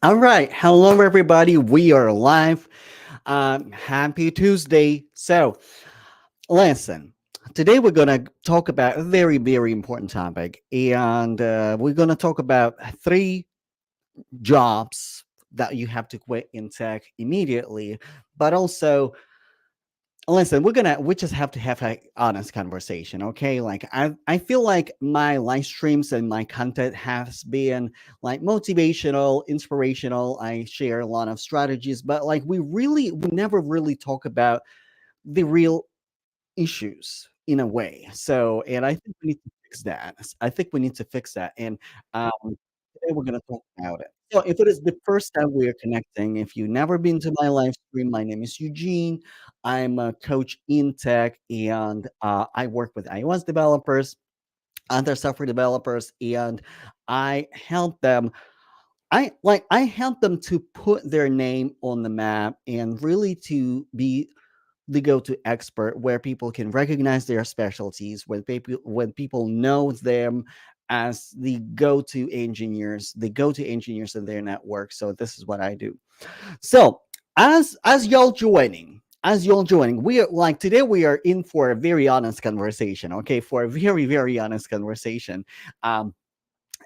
All right. Hello, everybody. We are live. Happy Tuesday. So, listen, today we're going to talk about a very, very important topic. And we're going to talk about three jobs that you have to quit in tech immediately. But also, listen, we just have to have an honest conversation, okay? Like I feel like my live streams and my content has been like motivational, inspirational. I share a lot of strategies, but like we never really talk about the real issues in a way. So, and I think we need to fix that. I think we need to fix that. And today we're going to talk about it. So, if it is the first time we are connecting, if you've never been to my live stream, my name is Eugene. I'm a coach in tech, and I work with iOS developers, other software developers, and I help them. I help them to put their name on the map and really to be the go-to expert where people can recognize their specialties when people know them as the go-to engineers in their network. So this is what I do. So as y'all joining, we are like today we are in for a very honest conversation. Okay, for a very very honest conversation. um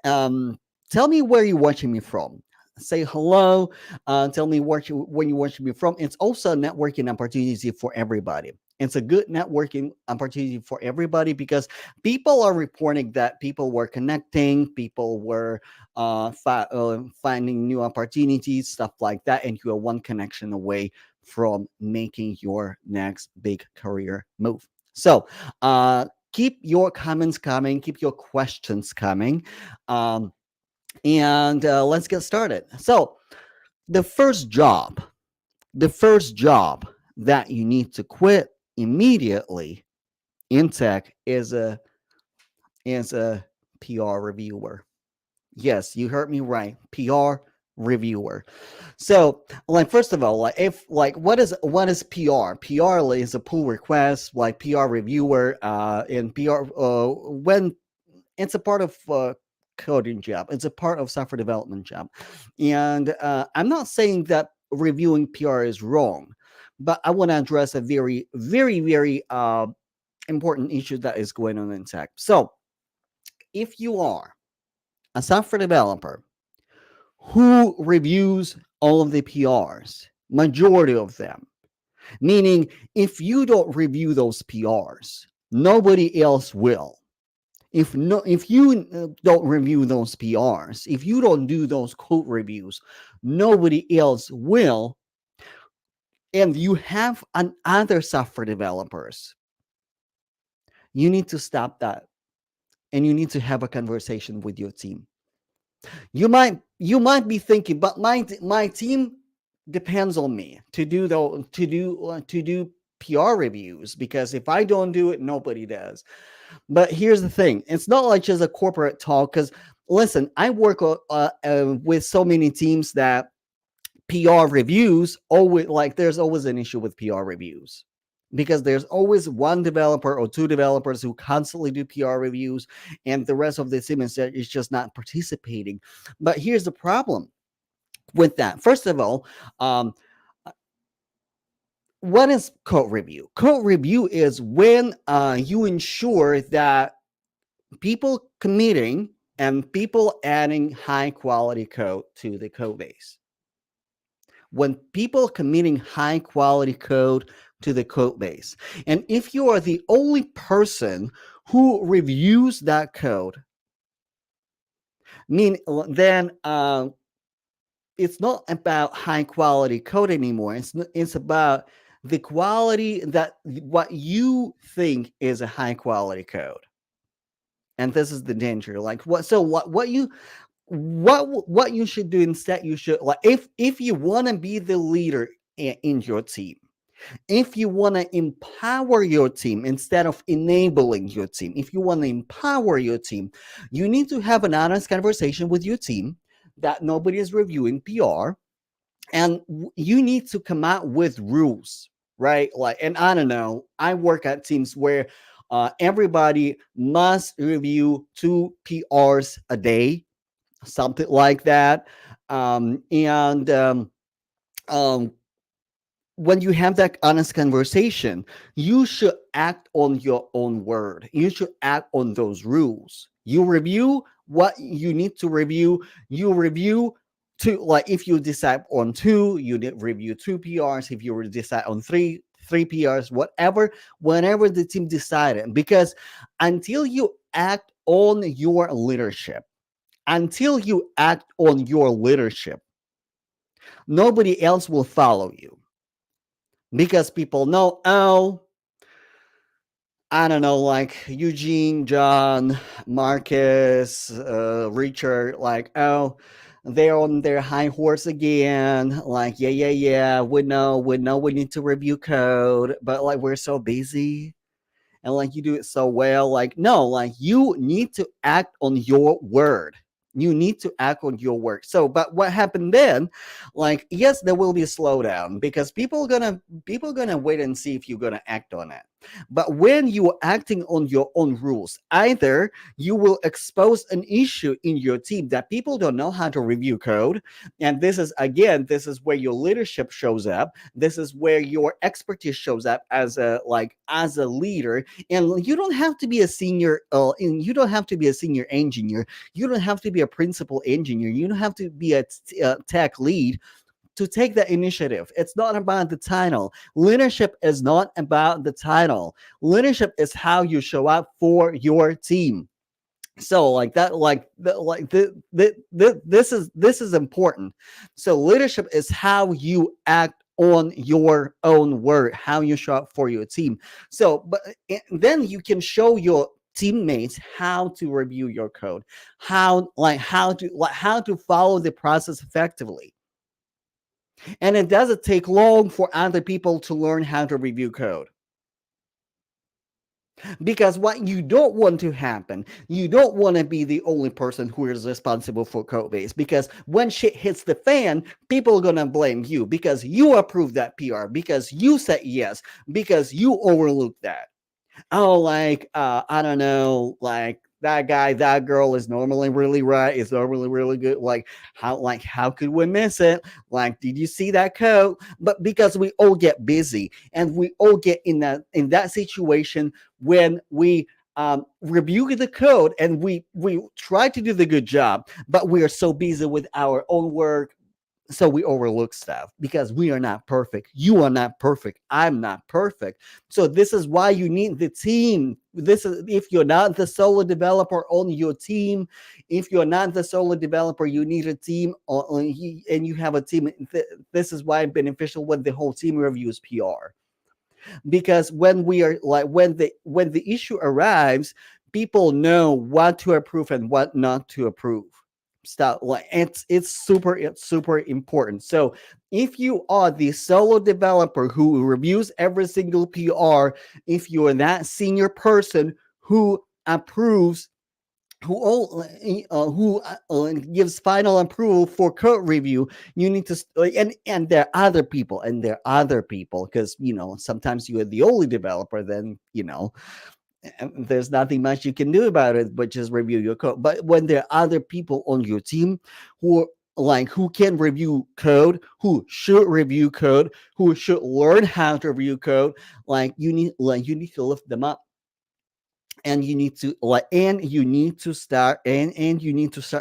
um, Tell me where you're watching me from. Say hello. Tell me when you're watching me from. It's also a networking opportunity for everybody. It's a good networking opportunity for everybody because people are reporting that people were connecting, people were finding new opportunities, stuff like that, and you are one connection away from making your next big career move. So, keep your comments coming, keep your questions coming. Um, and let's get started. So, the first job, the first job that you need to quit immediately in tech is a PR reviewer. Yes, you heard me right. PR reviewer. So, like, first of all, like, if like, what is PR? PR is a pull request, like PR reviewer, in PR. When it's a part of coding job, it's a part of software development job, and I'm not saying that reviewing PR is wrong, but I want to address a very, very, very important issue that is going on in tech. So, if you are a software developer who reviews all of the PRs, majority of them. Meaning, if you don't review those PRs, nobody else will. If you don't review those PRs, if you don't do those code reviews, nobody else will. And you have other software developers. You need to stop that, and you need to have a conversation with your team. You might be thinking, but my team depends on me to do PR reviews, because if I don't do it, nobody does. But here's the thing: it's not like just a corporate talk. Because listen, I work with so many teams that PR reviews always, like, there's always an issue with PR reviews, because there's always one developer or two developers who constantly do PR reviews, and the rest of the team is just not participating. But here's the problem with that. First of all, um, what is code review? Code review is when you ensure that people committing and people adding high quality code to the code base. When people committing high quality code to the code base. And if you are the only person who reviews that code, then it's not about high quality code anymore. It's about the quality that what you think is a high quality code. And this is the danger. Like, what you should do instead, you should, like, if you want to be the leader in your team, if you want to empower your team instead of enabling your team, if you want to empower your team, you need to have an honest conversation with your team that nobody is reviewing PR, and you need to come out with rules, right? Like, and I don't know, I work at teams where everybody must review two PRs a day, something like that. And um, when you have that honest conversation, you should act on your own word. You should act on those rules. You review what you need to review. You review two, like if you decide on two, you review two PRs. If you decide on three PRs, whatever, whenever the team decided. Because until you act on your leadership, until you act on your leadership, nobody else will follow you because people know, oh, I don't know, like Eugene, John, Marcus, Richard, like, oh, they're on their high horse again. Like, yeah, we know, we need to review code, but like, we're so busy and like you do it so well. Like, no, like you need to act on your word. You need to act on your work. So, but what happened then? Like, yes, there will be a slowdown because people gonna wait and see if you're gonna act on it. But when you are acting on your own rules, either you will expose an issue in your team that people don't know how to review code, and this is again, this is where your leadership shows up. This is where your expertise shows up as a as a leader, and you don't have to be a senior and you don't have to be a senior engineer, you don't have to be a principal engineer, you don't have to be a tech lead to take the initiative. It's not about the title. Leadership is not about the title. Leadership is how you show up for your team. So like that, this is important. So leadership is how you act on your own word, how you show up for your team. So but then you can show your teammates how to review your code, how to follow the process effectively. And it doesn't take long for other people to learn how to review code. Because what you don't want to happen, you don't want to be the only person who is responsible for code base. Because when shit hits the fan, people are going to blame you because you approved that PR, because you said yes, because you overlooked that. Oh, like I don't know, like that guy, that girl is normally really right, is normally really good. Like how could we miss it? Like, did you see that code? But because we all get busy and we all get in that situation when we review the code and we try to do the good job, but we are so busy with our own work, so we overlook stuff because we are not perfect. You are not perfect. I'm not perfect. So this is why you need the team. This is, if you're not the solo developer on your team, if you're not the solo developer, you need a team and you have a team. This is why it's beneficial when the whole team reviews PR, because when we are like when the issue arrives, people know what to approve and what not to approve. Stuff like it's super important. So if you are the solo developer who reviews every single PR, if you are that senior person who approves, who gives final approval for code review, you need to and there are other people, because sometimes you are the only developer, then there's nothing much you can do about it but just review your code. But when there are other people on your team who who can review code, who should review code, who should learn how to review code, you need to lift them up, and you need to start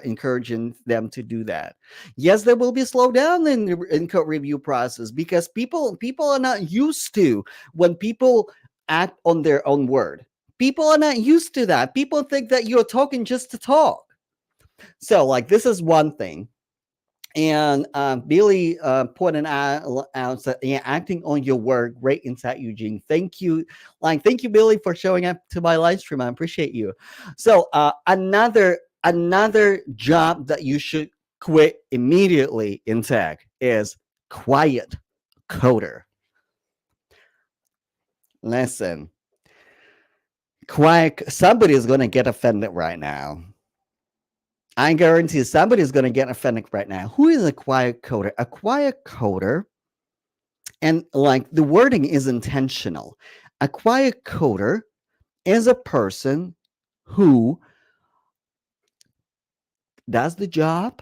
encouraging them to do that. Yes, there will be a slowdown in code review process because people are not used to when people act on their own word. People are not used to that. People think that you're talking just to talk. So like this is one thing. And Billy pointed out that, yeah, acting on your word, great insight, Eugene. Thank you, thank you, Billy, for showing up to my live stream. I appreciate you. So another job that you should quit immediately in tech is quiet coder. Listen, quiet. Somebody is going to get offended right now. I guarantee somebody's going to get offended right now. Who is a quiet coder? A quiet coder, and like the wording is intentional. A quiet coder is a person who does the job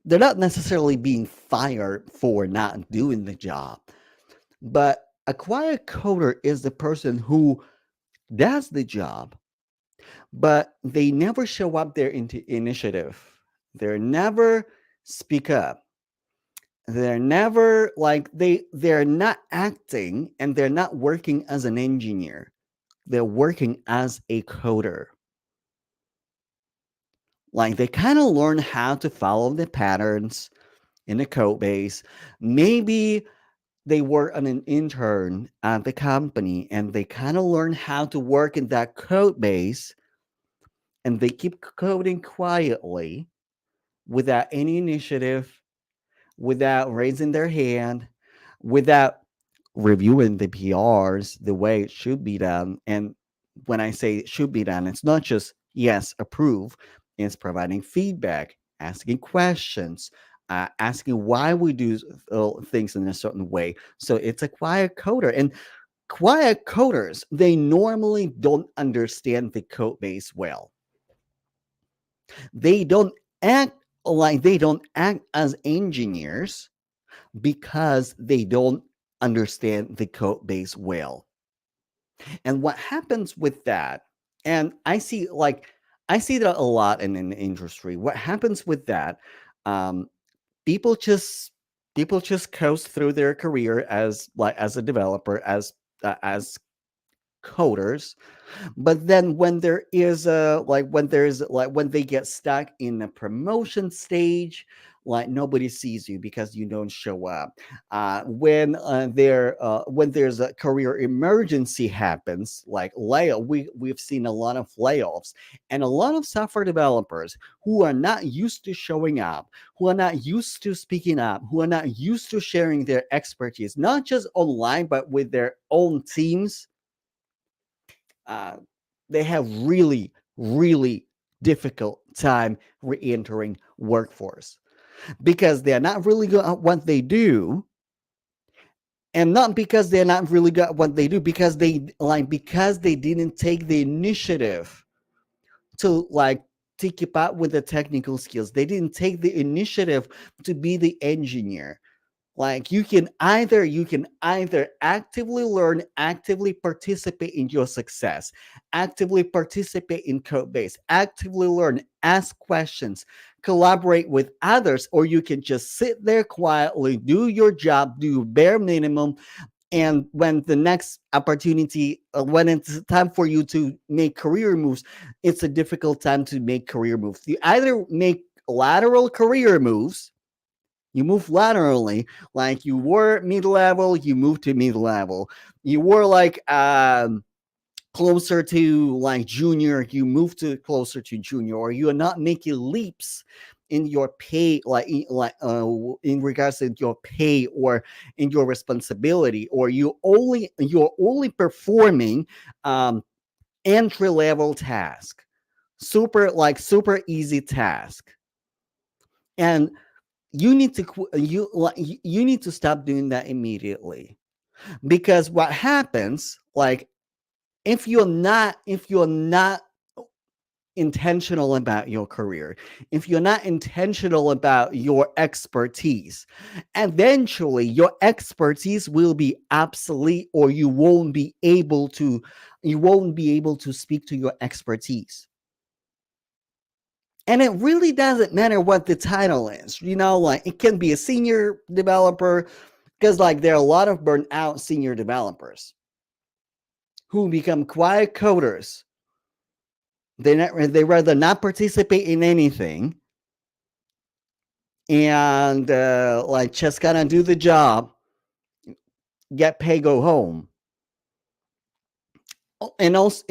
they're not necessarily being fired for not doing the job, but a quiet coder is the person who does the job, but they never show up their initiative. They're never speak up. They're never like they're not acting and they're not working as an engineer. They're working as a coder. Like they kind of learn how to follow the patterns in the code base. Maybe they work on an intern at the company and they kind of learn how to work in that code base and they keep coding quietly without any initiative, without raising their hand, without reviewing the PRs the way it should be done. And when I say it should be done, it's not just yes, approve, it's providing feedback, asking questions, asking why we do things in a certain way. So it's a quiet coder. And quiet coders, they normally don't understand the code base well. They don't act they don't act as engineers because they don't understand the code base well. And what happens with that, and I see that a lot in the industry. What happens with that, um, people just people just coast through their career as as a developer, as coders, but then when there is a when there's when they get stuck in a promotion stage, like nobody sees you because you don't show up. When there's a career emergency happens, like layoff, we've seen a lot of layoffs, and a lot of software developers who are not used to showing up, who are not used to speaking up, who are not used to sharing their expertise, not just online but with their own teams, uh, they have really difficult time re-entering workforce because they're not really good at what they do, and not because they're not really good at what they do, because they didn't take the initiative to to keep up with the technical skills. They didn't take the initiative to be the engineer. Like you can either actively learn, actively participate in your success, actively participate in code base, actively learn, ask questions, collaborate with others, or you can just sit there quietly, do your job, do bare minimum, and when the next opportunity, when it's time for you to make career moves, it's a difficult time to make career moves. You either make lateral career moves, you move laterally, like you were mid level, you move to mid level. You were closer to like junior, you move to closer to junior, or you are not making leaps in your pay, in regards to your pay or in your responsibility, or you're only performing entry level task, super easy task, and you need to stop doing that immediately, because what happens, like if you're not intentional about your career, if you're not intentional about your expertise, eventually your expertise will be obsolete, or you won't be able to speak to your expertise. And it really doesn't matter what the title is, like it can be a senior developer, because like there are a lot of burnt out senior developers who become quiet coders. They rather not participate in anything, and just kind of do the job, get paid, go home. And also,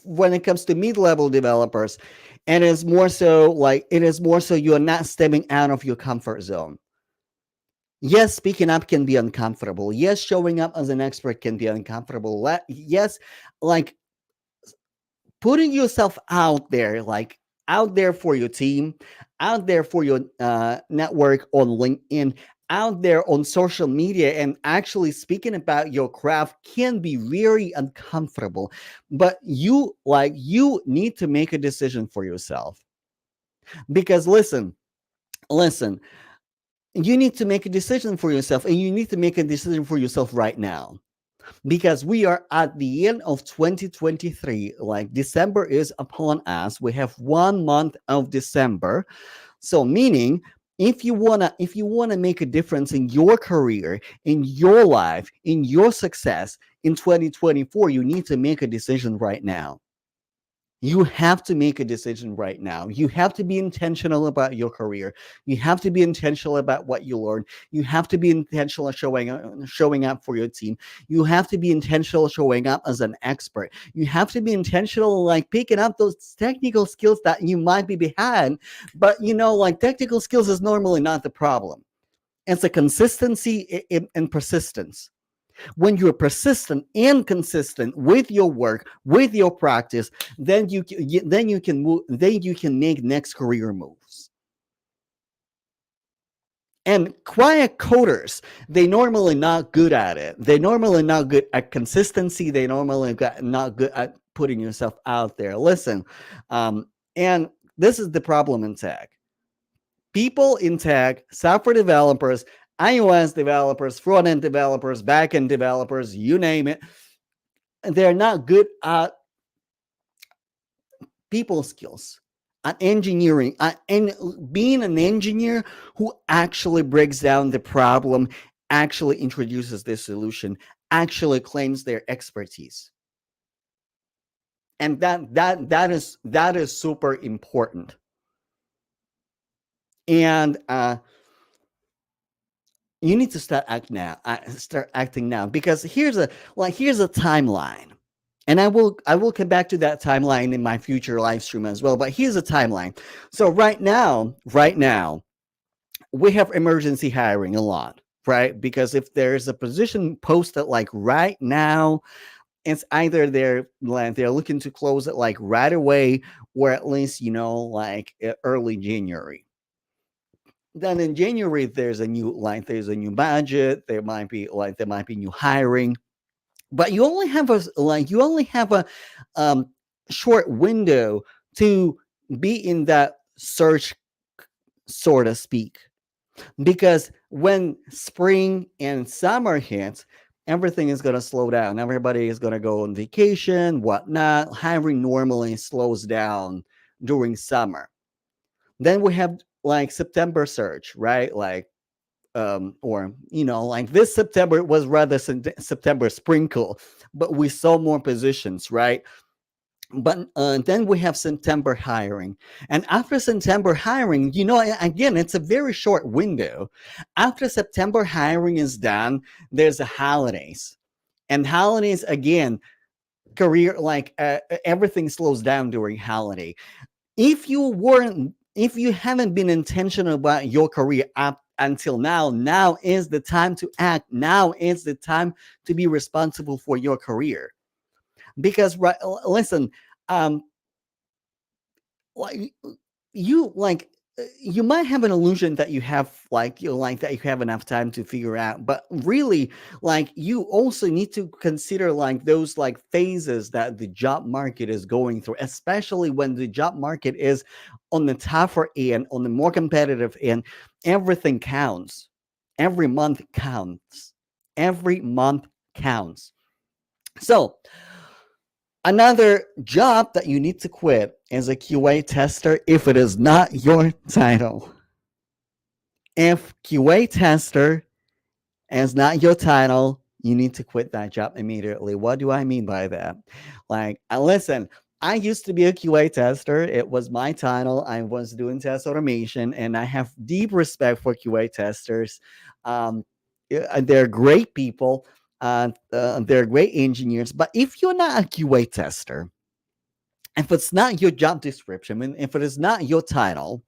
when it comes to mid-level developers, and it is more so you're not stepping out of your comfort zone. Yes, speaking up can be uncomfortable. Yes, showing up as an expert can be uncomfortable. Yes, like putting yourself out there, out there for your team, out there for your network on LinkedIn, out there on social media, and actually speaking about your craft can be very uncomfortable. But you need to make a decision for yourself, because listen, Listen, you need to make a decision for yourself, and you need to make a decision for yourself right now, because we are at the end of 2023. Like, December is upon us. We have 1 month of December. So meaning, if you wanna make a difference in your career, in your life, in your success in 2024, you need to make a decision right now. You have to make a decision right now. You have to be intentional about your career. You have to be intentional about what you learn. You have to be intentional showing up for your team. You have to be intentional showing up as an expert. You have to be intentional, like picking up those technical skills that you might be behind. But like, technical skills is normally not the problem. It's a consistency and persistence. When you're persistent and consistent with your work, with your practice, then you can make next career moves. And quiet coders, they normally not good at it. They normally not good at consistency. They normally not good at putting yourself out there. Listen, and this is the problem in tech. People in tech, software developers, iOS developers, front end developers, back end developers, you name it, they're not good at people skills, at engineering, and being an engineer who actually breaks down the problem, actually introduces the solution, actually claims their expertise. And that is super important. And you need to start acting now, because here's a timeline. And I will come back to that timeline in my future live stream as well. But here's a timeline. So right now, we have emergency hiring a lot, right? Because if there's a position posted like right now, it's either they're looking to close it like right away, or at least like early January. Then in January, there's a new budget. There might be new hiring, but you only have a um, short window to be in that search, so to speak, because when spring and summer hits, everything is going to slow down. Everybody is going to go on vacation, whatnot. Hiring normally slows down during summer. Then we have like September surge, right? Like, or like this September was rather September sprinkle, but we saw more positions, right? But then we have September hiring, and after September hiring, again, it's a very short window. After September hiring is done, there's the holidays, and holidays again, career like everything slows down during holiday. If you haven't been intentional about your career up until now is the time to act. Now is the time to be responsible for your career. Because, right, listen, um like you might have an illusion that you have enough time to figure out, but really, like, you also need to consider like those like phases that the job market is going through, especially when the job market is on the tougher end, on the more competitive end. Everything counts. Every month counts. Every month counts. So another job that you need to quit is a QA tester if it is not your title. If QA tester is not your title, you need to quit that job immediately. What do I mean by that? Like, listen, I used to be a QA tester. It was my title. I was doing test automation, and I have deep respect for QA testers. Um, they're great people. They're great engineers. But if you're not a QA tester, if it's not your job description, and if it is not your title,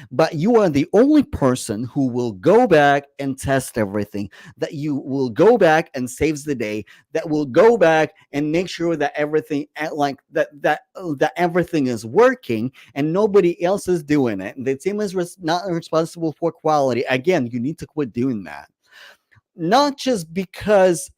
but you are the only person who will go back and test everything, that you will go back and saves the day, that will go back and make sure that everything that everything is working and nobody else is doing it, the team is not responsible for quality, again, you need to quit doing that. Not just because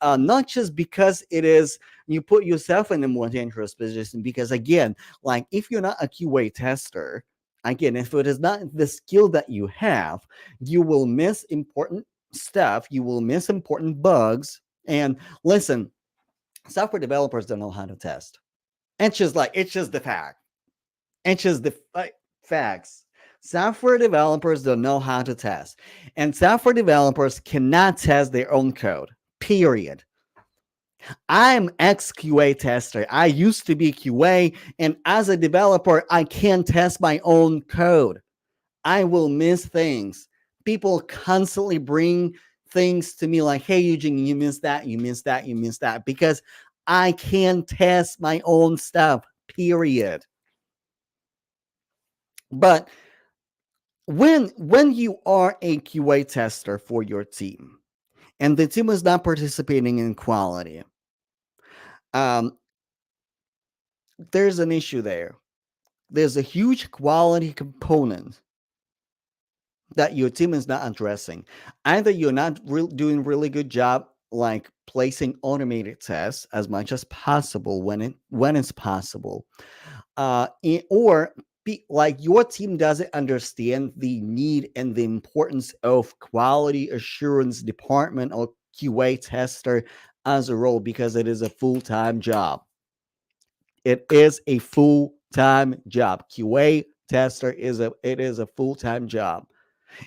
it is, you put yourself in a more dangerous position, because again, like, if you're not a QA tester, Again, if it is not the skill that you have, you will miss important stuff, you will miss important bugs. And listen, software developers don't know how to test. It's just the fact. It's just the facts. Software developers don't know how to test. And software developers cannot test their own code. Period. I'm ex QA tester. I used to be QA, and as a developer, I can't test my own code. I will miss things. People constantly bring things to me like, hey, Eugene, you missed that, you missed that, you missed that, because I can test my own stuff, period. But when you are a QA tester for your team and the team is not participating in quality, um, there's an issue there. There's a huge quality component that your team is not addressing. Either you're not doing really good job like placing automated tests as much as possible when it's possible, or like your team doesn't understand the need and the importance of quality assurance department or QA tester as a role, because it is a full-time job. It is a full-time job. QA tester is a full-time job.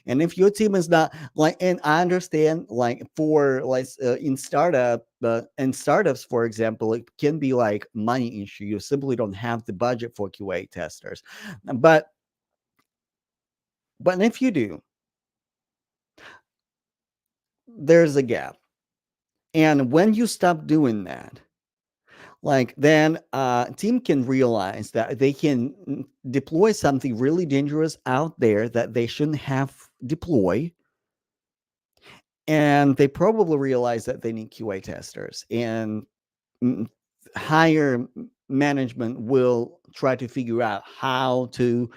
And if your team is not like, and I understand, like for like in startups, for example, it can be like money issue. You simply don't have the budget for QA testers. But if you do, there's a gap. And when you stop doing that, like then team can realize that they can deploy something really dangerous out there that they shouldn't have deploy, and they probably realize that they need QA testers, and higher management will try to figure out how to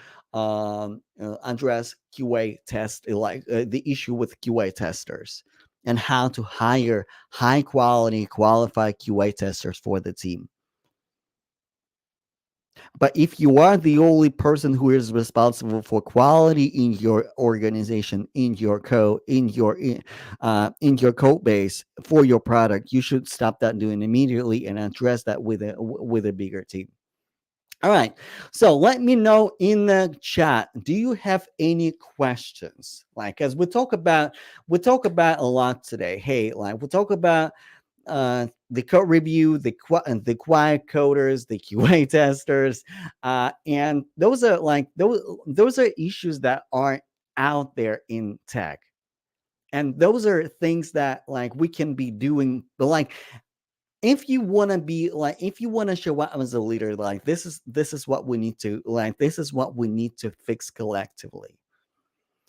address QA test, like the issue with QA testers, and how to hire high quality qualified QA testers for the team. But if you are the only person who is responsible for quality in your organization, in your code, in your code base for your product, you should stop that doing immediately and address that with a bigger team. All right. So let me know in the chat. Do you have any questions? Like, as we talk about a lot today. Hey, like we talk about the code review, the quiet coders, the QA testers, and those are like those are issues that aren't out there in tech, and those are things that like we can be doing. But like, if you want to be like, if you want to show up as a leader, like this is what we need to like, this is what we need to fix collectively.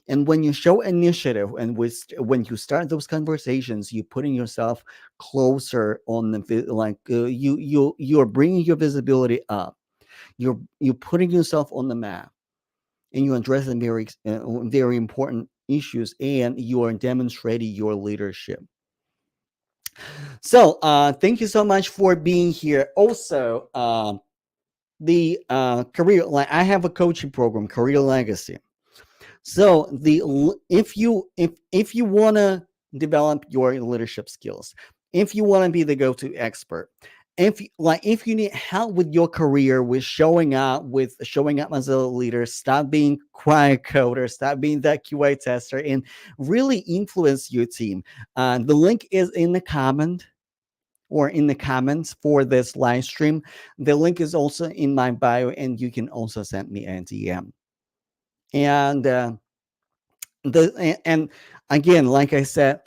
And when you show initiative and when you start those conversations, you're putting yourself closer on like you're bringing your visibility up. You're putting yourself on the map, and you're addressing very important issues, and you are demonstrating your leadership. So thank you so much for being here. Also, the career, like I have a coaching program, Career Legacy. So if you want to develop your leadership skills, if you want to be the go-to expert, if you need help with your career, with showing up as a leader, stop being quiet coder, stop being that QA tester, and really influence your team. The link is in the comment or in the comments for this live stream. The link is also in my bio, and you can also send me a DM. And and again, like I said,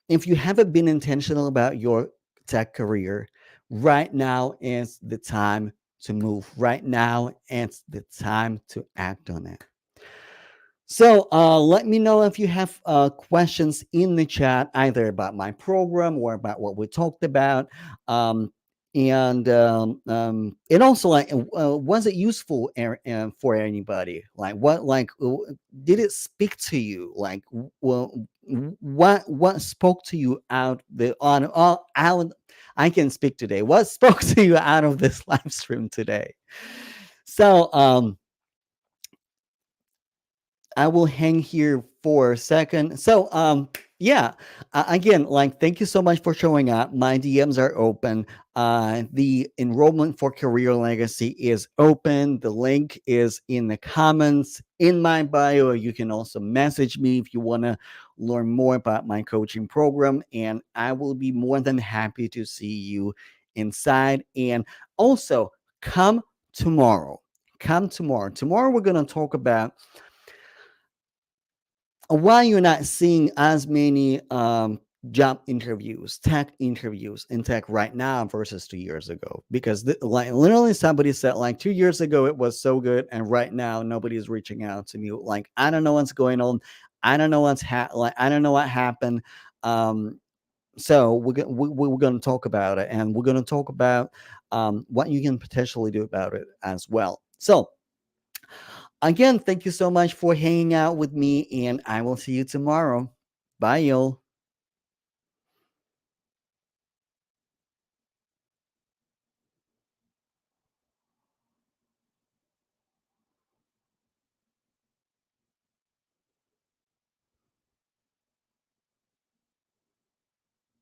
if you haven't been intentional about your tech career, right now is the time to move. Right now is the time to act on it. So let me know if you have questions in the chat, either about my program or about what we talked about. And also, like, was it useful for anybody? Like, did it speak to you? Like, well, what spoke to you out the on out? I can speak today. What spoke to you out of this live stream today? So I will hang here for a second. So, yeah, again, like, thank you so much for showing up. My DMs are open. The enrollment for Career Legacy is open. The link is in the comments in my bio. You can also message me if you want to learn more about my coaching program, and I will be more than happy to see you inside. And also, come tomorrow. Come tomorrow. Tomorrow, we're going to talk about why you're not seeing as many job interviews, tech interviews in tech right now versus 2 years ago. Because like literally somebody said like 2 years ago it was so good, and right now nobody's reaching out to me. Like I don't know what's going on. I don't know like I don't know what happened. Um, so we're going to talk about it, and we're going to talk about what you can potentially do about it as well. So again, thank you so much for hanging out with me, and I will see you tomorrow. Bye, y'all.